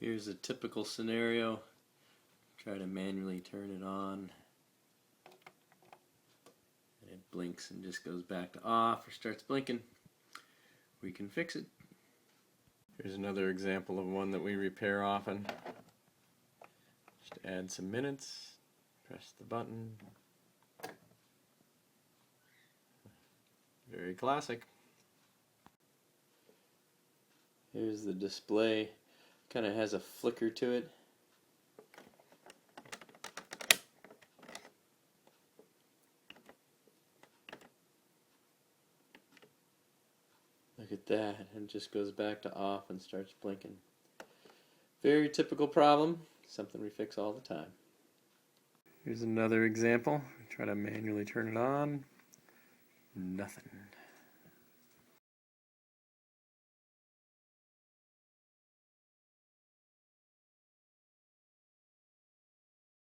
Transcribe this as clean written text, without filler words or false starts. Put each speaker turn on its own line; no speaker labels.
Here's a typical scenario. Try to manually turn it on. And it blinks and just goes back to off or starts blinking. We can fix it. Here's another example of one that we repair often. Just add some minutes, press the button. Very classic. Here's the display. Kind of has a flicker to it. Look at that, and it just goes back to off and starts blinking. Very typical problem, something we fix all the time. Here's another example. Try to manually turn it on. Nothing.